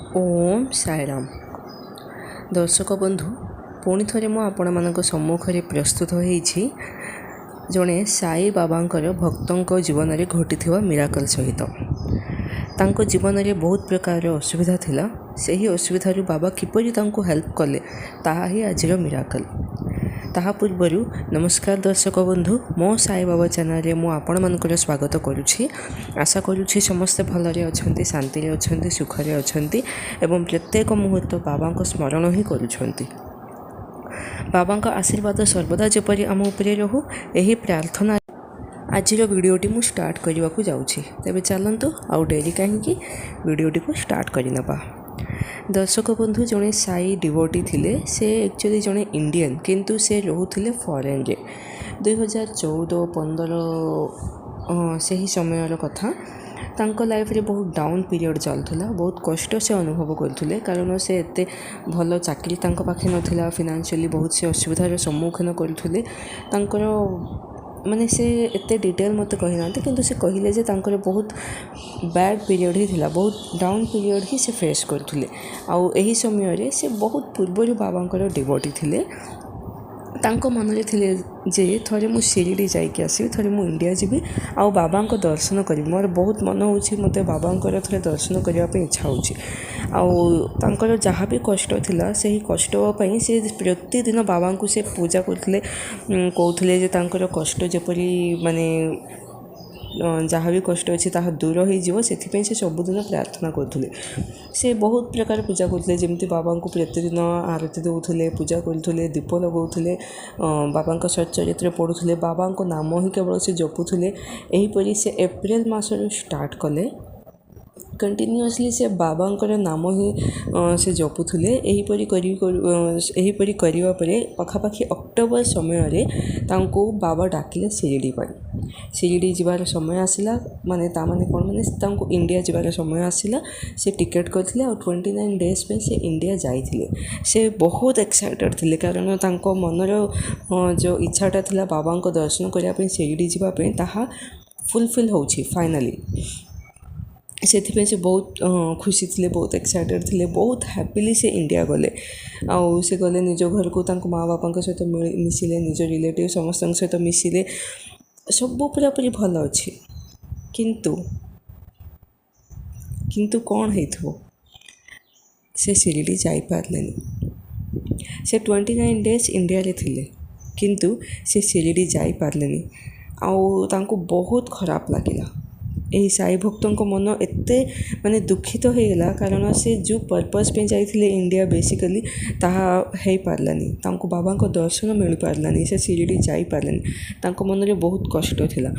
ओम साईराम। दर्शक बंधु पुणी थे मुझे सम्मुखें प्रस्तुत होती जड़े साई बाबांकर भक्तों जीवन में घटी मिराकल सहित तांको जीवन में बहुत प्रकार असुविधा थिला। सही असुविधा बाबा किपरि तांको हेल्प कले ताहा ही आजिर मिराकल। ताहा पूर्वर नमस्कार दर्शक बंधु, मो साई बाबा चैनल रे मु आपण मानकर स्वागत करुछि। आशा करुछि समस्ते भलरे अछंती, शांति रे अछंती, सुख रे अछंती एवं प्रत्येक मुहूर्त बाबा को स्मरण ही करुछंती। बाबा का आशीर्वाद सर्वदा जेपरि आम उपरे रहू यही प्रार्थना आजिर वीडियोटी मु स्टार्ट करने को जाऊँगी। तेबे चलतु आउ डेरी कहीं वीडियोटी को स्टार्ट करनवा। दर्शक बंधु जड़े साई डिवोटी थिले, से एक्चुअली जड़े इंडियन किंतु से रोते फॉरेन रे 2014-15 से समय कथा। तांको लाइफ रे बहुत डाउन पीरियड चलुला, बहुत कष्ट से अनुभव करते कारण से एते भल चाकरी तांको पाखे नथिला, फाइनेंशियली बहुत से असुविधार सम्मुखीन करते। माने से एते डिटेल मत कही ना, किंतु से कहले जे तांकर बहुत बैड पीरियड ही थिला, बहुत डाउन पीरियड ही से फेस करथुले। आउ एही समय रे से बहुत पूर्व बाबांकर डिवोटी थिले। तांको मन रे थिले जे थरे मु शिरडी जाइके आसीबी, थरे मु इंडिया जीबी आउ बाबांको दर्शन करिबी। मोर बहुत मन होछि, मते बाबांकर थरे दर्शन करिया पे इच्छा होछि। आउ तांकर जहाँ भी कष्ट थिला सेही कष्ट पई से प्रतिदिन बाबांको से पूजा करथिले, कहथिले जे तांकर कष्ट जेपरि माने जहाँ भी कष्ट अच्छी ताहा दूर हो से सबुदिन प्रार्थना करते। से बहुत प्रकार पूजा करते, जमती बाबा को प्रतिदिन आरती दौले, पूजा करते, दीप लगाते, बाबा सच्चरित्र पढ़ुले, बाबा नाम ही केवल से जपुले। यहीपरि से एप्रिल मासर स्टार्ट कले कंटिन्यूअसली से बाबांकर नाम ही से जपुले। यहीपरि करने पखापाखि अक्टोबर समय तांको बाबा डाकिले शिरडी पर। शिरडी जीवार समय आसला, माने तामाने कौन माने तांको इंडिया जीवार समय आसला। से टिकेट करथिले और 29 डेज पे से इंडिया जाइथिले। से बहुत एक्साइटेड थिले कारण तांको मनर जो इच्छाटा थिला बाबांको दर्शन करिया पे शिरडी जीवा पे ताहा फुलफिल होछि फाइनली। से बहुत खुशी थे, बहुत एक्साइटेड थे, बहुत हैप्पीली से इंडिया गले। आउ से गले निज घर को तांको माँ बापा सहित मिसिले, निज रिलेटिव समस्त सहित मिसिले, सब पूरापूरी भल अच्छे। किंतु किंतु कौन है से शिरडी जाई पारलेनी। से 29 डेज इंडिया रे थिले किंतु से शिरडी जाई पारलेनी। आउ तांको बहुत खराब लगिला। यही साई भक्तों को मन एते माने दुखित हो गला कारण से जो पर्पस पे जाइथिले इंडिया बेसिकली ताहा है पारलानी। तांको बाबा को दर्शन मिल पारलानी, से शिरडी जाई पारलानी। तांको मन रे बहुत कष्ट थिला।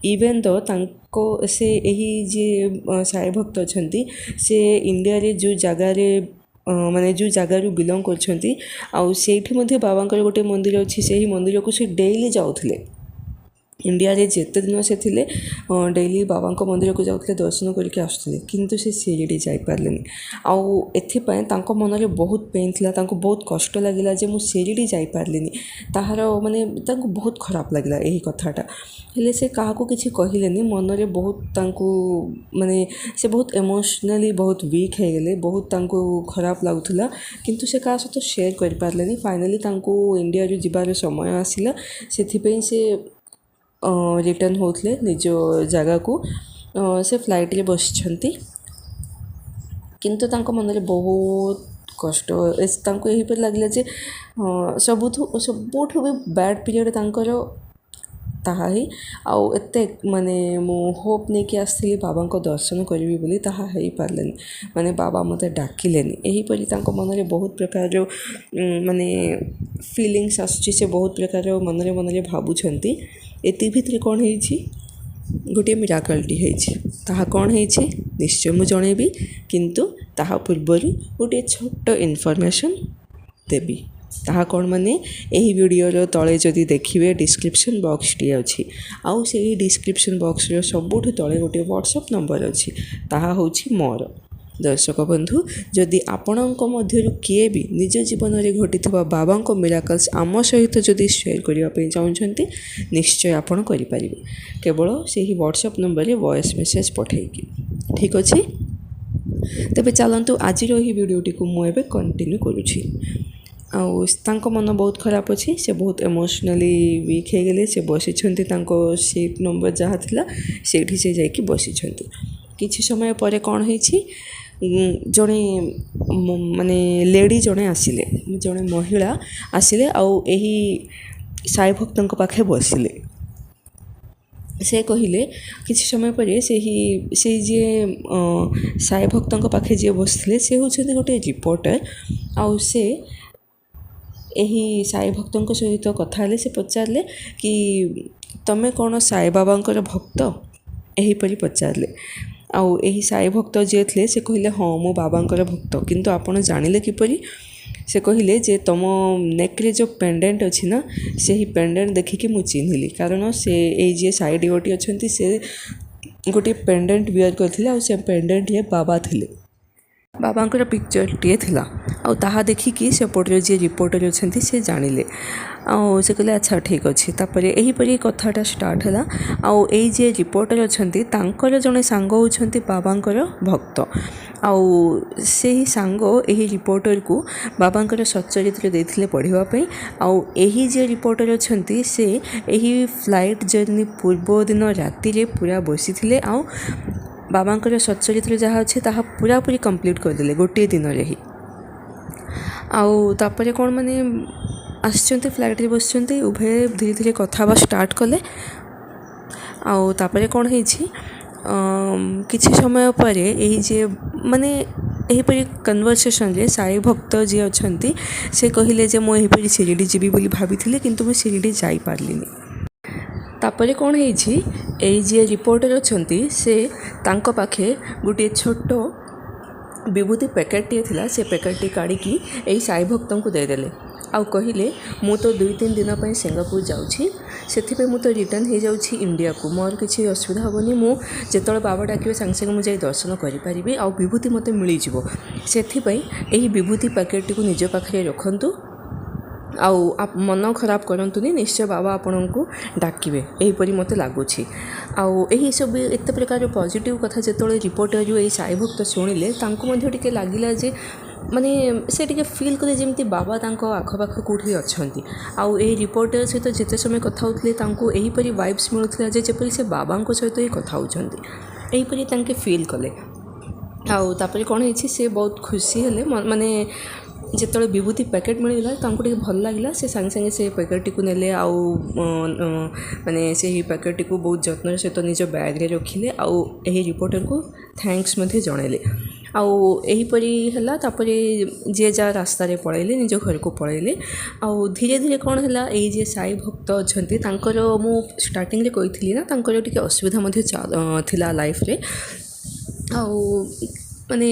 इवेन दो तांको से यही जे साई भक्त अछंती से इंडिया रे जो जगह रे माने जो जगार बिलंग करछंती आउ सेठी मध्ये बाबांकर गोटे मंदिर अछि। से ही मंदिर को से डेली जाउथिले। इंडिया रे जेते दिन से थिले डेली बाबा को मंदिर को जाउथले, दर्शन करके आसुथले, किंतु से शिरडी जाई पारलेनी। आउ एथिपाई तांको मन रे बहुत पेन थिला, तांको बहुत कष्ट लागिला जे मु शिरडी जाई पारलेनी। ताहार माने तांको बहुत खराब लागिला एही कथाटा। हेले से काहाको किछि कहिलेनी, मन रे बहुत तांको माने से बहुत इमोशनली बहुत वीक हे गेले, बहुत तांको खराब लागुथला, किंतु से का सहित शेयर कर पारलेनी। फाइनली तांको इंडिया रे जिबार समय आसिला, सेथिपई से रिटर्न होते निज जगह को। से फ्लाइट रे बसिछंती, किंतु तांको मन रे बहुत कष्ट। तांको यही पर लागले जे सबुठु भी बैड पीरियड तांकर ताहा ही। आउ एते माने मु होप नहीं कि आसली बाबा को दर्शन करी बोली ताहा है पारलेनी। माने बाबा मते डाकिलेनी। यही परि तांको मन रे बहुत प्रकार माने फीलिंग्स आसुची, से बहुत प्रकार मन रे भाबुछंती। एति भितरे कौन है गोटे मिराकलटी है, ताहा कौन है निश्चय मु जणेबी, किंतु ताहा पूर्वर गोटे छोट इनफॉरमेशन देबी। ताहा कौन माने यही वीडियो तले जदि देखिए डिस्क्रिप्शन बॉक्स टी अच्छी। आउ से डिस्क्रिप्शन बॉक्स रो सबुठ तले गोटे व्हाट्सएप नंबर अच्छी, ताहा होछि मोर। दर्शक बंधु जदि आपणक मध्यरु किए भी निज जीवन में घटी बाबा मिराकल्स आम सहित जदि शेयर करने चाहते निश्चय आपण करें, केवल से ही व्हाट्सएप नंबर रे वॉइस मेसेज पठेगी। ठीक अच्छे। ତେବେ ଚାଲନ୍ତୁ ଆଜିର ଏହି ଭିଡ଼ିଓଟିକୁ ମୁଁ ଏବେ କଣ୍ଟିନ୍ୟୁ କରୁଛି। ଆଉ ତାଙ୍କ ମନ ବହୁତ ଖରାପ ଅଛି, ସେ ବହୁତ ଇମୋସନାଲି ୱିକ୍ ହେଇଗଲେ। ସେ ବସିଛନ୍ତି ତାଙ୍କ ସିଟ୍ ନମ୍ବର ଯାହା ଥିଲା ସେଇଠି ସେ ଯାଇକି ବସିଛନ୍ତି। କିଛି ସମୟ ପରେ କ'ଣ ହେଇଛି, ଜଣେ ମାନେ ଲେଡ଼ି ଜଣେ ଆସିଲେ, ଜଣେ ମହିଳା ଆସିଲେ ଆଉ ଏହି ସାଇ ଭକ୍ତଙ୍କ ପାଖେ ବସିଲେ। ସେ କହିଲେ କିଛି ସମୟ ପରେ ସେଇ ଯିଏ ସାଇ ଭକ୍ତଙ୍କ ପାଖେ ଯିଏ ବସିଥିଲେ ସେ ହେଉଛନ୍ତି ଗୋଟିଏ ରିପୋର୍ଟର। ଆଉ ସେ ଏହି ସାଇ ଭକ୍ତଙ୍କ ସହିତ କଥା ହେଲେ। ସେ ପଚାରିଲେ କି ତମେ କ'ଣ ସାଇବାବାଙ୍କର ଭକ୍ତ, ଏହିପରି ପଚାରିଲେ। ଆଉ ଏହି ସାଇ ଭକ୍ତ ଯିଏ ଥିଲେ ସେ କହିଲେ ହଁ ମୁଁ ବାବାଙ୍କର ଭକ୍ତ, କିନ୍ତୁ ଆପଣ ଜାଣିଲେ କିପରି? ସେ କହିଲେ ଯେ ତମ ନେକ୍ରେ ଯେଉଁ ପେଣ୍ଡେଣ୍ଟ ଅଛି ନା, ସେହି ପେଣ୍ଡେଣ୍ଟ ଦେଖିକି ମୁଁ ଚିହ୍ନିଲି, କାରଣ ସେ ଏଇ ଯିଏ ସାଇ ଡିଭୋଟି ଅଛନ୍ତି ସେ ଗୋଟିଏ ପେଣ୍ଡେଣ୍ଟ ବିୟର୍ କରିଥିଲେ ଆଉ ସେ ପେଣ୍ଡେଣ୍ଟରେ ବାବା ଥିଲେ, ବାବାଙ୍କର ପିକ୍ଚରଟିଏ ଥିଲା। ଆଉ ତାହା ଦେଖିକି ସେପଟରେ ଯିଏ ରିପୋର୍ଟର ଅଛନ୍ତି ସେ ଜାଣିଲେ। ଆଉ ସେ କହିଲେ ଆଚ୍ଛା ଠିକ୍ ଅଛି। ତାପରେ ଏହିପରି କଥାଟା ଷ୍ଟାର୍ଟ ହେଲା। ଆଉ ଏଇ ଯିଏ ରିପୋର୍ଟର ଅଛନ୍ତି ତାଙ୍କର ଜଣେ ସାଙ୍ଗ ହେଉଛନ୍ତି ବାବାଙ୍କର ଭକ୍ତ। ଆଉ ସେହି ସାଙ୍ଗ ଏହି ରିପୋର୍ଟରକୁ ବାବାଙ୍କର ସଚ୍ଚରିତ୍ର ଦେଇଥିଲେ ପଢ଼ିବା ପାଇଁ। ଆଉ ଏହି ଯିଏ ରିପୋର୍ଟର ଅଛନ୍ତି ସେ ଏହି ଫ୍ଲାଇଟ୍ ଜର୍ଣ୍ଣି ପୂର୍ବ ଦିନ ରାତିରେ ପୁରା ବସିଥିଲେ ଆଉ ବାବାଙ୍କର ସଚ୍ଚରିତ୍ର ଯାହା ଅଛି ତାହା ପୁରାପୁରି କମ୍ପ୍ଲିଟ୍ କରିଦେଲେ ଗୋଟିଏ ଦିନରେ ହିଁ। ଆଉ ତାପରେ କ'ଣ ମାନେ ଆସିଛନ୍ତି ଫ୍ଲାଇଟ୍ରେ ବସିଛନ୍ତି, ଉଭୟ ଧୀରେ ଧୀରେ କଥା ହେବା ଷ୍ଟାର୍ଟ କଲେ। ଆଉ ତାପରେ କ'ଣ ହେଇଛି, କିଛି ସମୟ ପରେ ଏହି ଯିଏ ମାନେ ଏହିପରି କନଭରସେସନ୍ରେ ସାଇ ଭକ୍ତ ଯିଏ ଅଛନ୍ତି ସେ କହିଲେ ଯେ ମୁଁ ଏହିପରି ଶିରିଡ଼ି ଯିବି ବୋଲି ଭାବିଥିଲି, କିନ୍ତୁ ମୁଁ ଶିରିଡ଼ି ଯାଇପାରିଲିନି। ତାପରେ କ'ଣ ହେଇଛି, ଏଇ ଯିଏ ରିପୋର୍ଟର ଅଛନ୍ତି ସେ ତାଙ୍କ ପାଖେ ଗୋଟିଏ ଛୋଟ ବିଭୂତି ପ୍ୟାକେଟ୍ଟିଏ ଥିଲା। ସେ ପ୍ୟାକେଟ୍ଟି କାଢ଼ିକି ଏଇ ସାଇ ଭକ୍ତଙ୍କୁ ଦେଇଦେଲେ ଆଉ କହିଲେ ମୁଁ ତ 2-3 ଦିନ ପାଇଁ ସିଙ୍ଗାପୁର ଯାଉଛି, ସେଥିପାଇଁ ମୁଁ ତ ରିଟର୍ଣ୍ଣ ହେଇଯାଉଛି ଇଣ୍ଡିଆକୁ, ମୋର କିଛି ଅସୁବିଧା ହେବନି, ମୁଁ ଯେତେବେଳେ ବାବା ଡାକିବେ ସାଙ୍ଗେ ସାଙ୍ଗେ ମୁଁ ଯାଇ ଦର୍ଶନ କରିପାରିବି ଆଉ ବିଭୂତି ମୋତେ ମିଳିଯିବ। ସେଥିପାଇଁ ଏହି ବିଭୂତି ପ୍ୟାକେଟ୍ଟିକୁ ନିଜ ପାଖରେ ରଖନ୍ତୁ ଆଉ ମନ ଖରାପ କରନ୍ତୁନି, ନିଶ୍ଚୟ ବାବା ଆପଣଙ୍କୁ ଡାକିବେ, ଏହିପରି ମୋତେ ଲାଗୁଛି। ଆଉ ଏହିସବୁ ଏତେ ପ୍ରକାର ପଜିଟିଭ୍ କଥା ଯେତେବେଳେ ରିପୋର୍ଟର ଏଇ ସାଇ ଭକ୍ତ ଶୁଣିଲେ ତାଙ୍କୁ ମଧ୍ୟ ଟିକେ ଲାଗିଲା ଯେ ମାନେ ସେ ଟିକେ ଫିଲ୍ କଲେ ଯେମିତି ବାବା ତାଙ୍କ ଆଖପାଖ କେଉଁଠି ଅଛନ୍ତି। ଆଉ ଏହି ରିପୋର୍ଟର ସହିତ ଯେତେ ସମୟ କଥା ହେଉଥିଲେ ତାଙ୍କୁ ଏହିପରି ଭାଇବ୍ସ ମିଳୁଥିଲା ଯେ ଯେପରି ସେ ବାବାଙ୍କ ସହିତ ହିଁ କଥା ହେଉଛନ୍ତି, ଏହିପରି ତାଙ୍କେ ଫିଲ୍ କଲେ। ଆଉ ତାପରେ କ'ଣ ହେଇଛି, ସେ ବହୁତ ଖୁସି ହେଲେ, ମାନେ ଯେତେବେଳେ ବିଭୂତି ପ୍ୟାକେଟ୍ ମିଳିଗଲା ତାଙ୍କୁ ଟିକେ ଭଲ ଲାଗିଲା। ସେ ସାଙ୍ଗେ ସାଙ୍ଗେ ସେ ପ୍ୟାକେଟ୍ଟିକୁ ନେଲେ ଆଉ ମାନେ ସେହି ପ୍ୟାକେଟ୍ଟିକୁ ବହୁତ ଯତ୍ନର ସହିତ ନିଜ ବ୍ୟାଗ୍ରେ ରଖିଲେ ଆଉ ଏହି ରିପୋର୍ଟରକୁ ଥ୍ୟାଙ୍କ୍ସ ମଧ୍ୟ ଜଣାଇଲେ। ଆଉ ଏହିପରି ହେଲା। ତାପରେ ଯିଏ ଯାହା ରାସ୍ତାରେ ପଳାଇଲେ, ନିଜ ଘରକୁ ପଳାଇଲେ। ଆଉ ଧୀରେ ଧୀରେ କ'ଣ ହେଲା, ଏଇ ଯିଏ ସାଇ ଭକ୍ତ ଅଛନ୍ତି ତାଙ୍କର ମୁଁ ଷ୍ଟାର୍ଟିଂରେ କହିଥିଲି ନା ତାଙ୍କର ଟିକେ ଅସୁବିଧା ମଧ୍ୟ ଥିଲା ଲାଇଫ୍ରେ। ଆଉ ମାନେ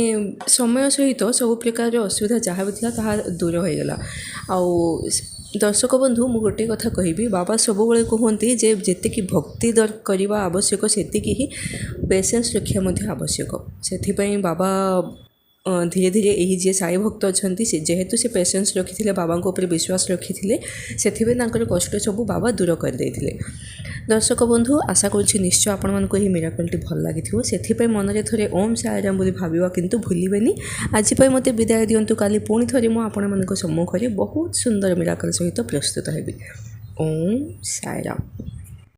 ସମୟ ସହିତ ସବୁ ପ୍ରକାରର ଅସୁବିଧା ଯାହା ବି ଥିଲା ତାହା ଦୂର ହୋଇଗଲା। ଆଉ ଦର୍ଶକ ବନ୍ଧୁ ମୁଁ ଗୋଟିଏ କଥା କହିବି, ବାବା ସବୁବେଳେ କୁହନ୍ତି ଯେ ଯେତିକି ଭକ୍ତି କରିବା ଆବଶ୍ୟକ ସେତିକି ହିଁ ପେସେନ୍ସ ରଖିବା ମଧ୍ୟ ଆବଶ୍ୟକ। ସେଥିପାଇଁ ବାବା ଧୀରେ ଧୀରେ ଏହି ଯିଏ ସାଇ ଭକ୍ତ ଅଛନ୍ତି ସେ ଯେହେତୁ ସେ ପେସେନ୍ସ ରଖିଥିଲେ, ବାବାଙ୍କ ଉପରେ ବିଶ୍ୱାସ ରଖିଥିଲେ, ସେଥିପାଇଁ ତାଙ୍କର କଷ୍ଟ ସବୁ ବାବା ଦୂର କରିଦେଇଥିଲେ। ଦର୍ଶକ ବନ୍ଧୁ ଆଶା କରୁଛି ନିଶ୍ଚୟ ଆପଣମାନଙ୍କୁ ଏହି ମିରାକଲଟି ଭଲ ଲାଗିଥିବ। ସେଥିପାଇଁ ମନରେ ଥରେ ଓମ୍ ସାଇରାମ ବୋଲି ଭାବିବା କିନ୍ତୁ ଭୁଲିବେନି। ଆଜି ପାଇଁ ମୋତେ ବିଦାୟ ଦିଅନ୍ତୁ, କାଲି ପୁଣି ଥରେ ମୁଁ ଆପଣମାନଙ୍କ ସମ୍ମୁଖରେ ବହୁତ ସୁନ୍ଦର ମିରାକଲ ସହିତ ପ୍ରସ୍ତୁତ ହେବି। ଓମ୍ ସାଇରାମ।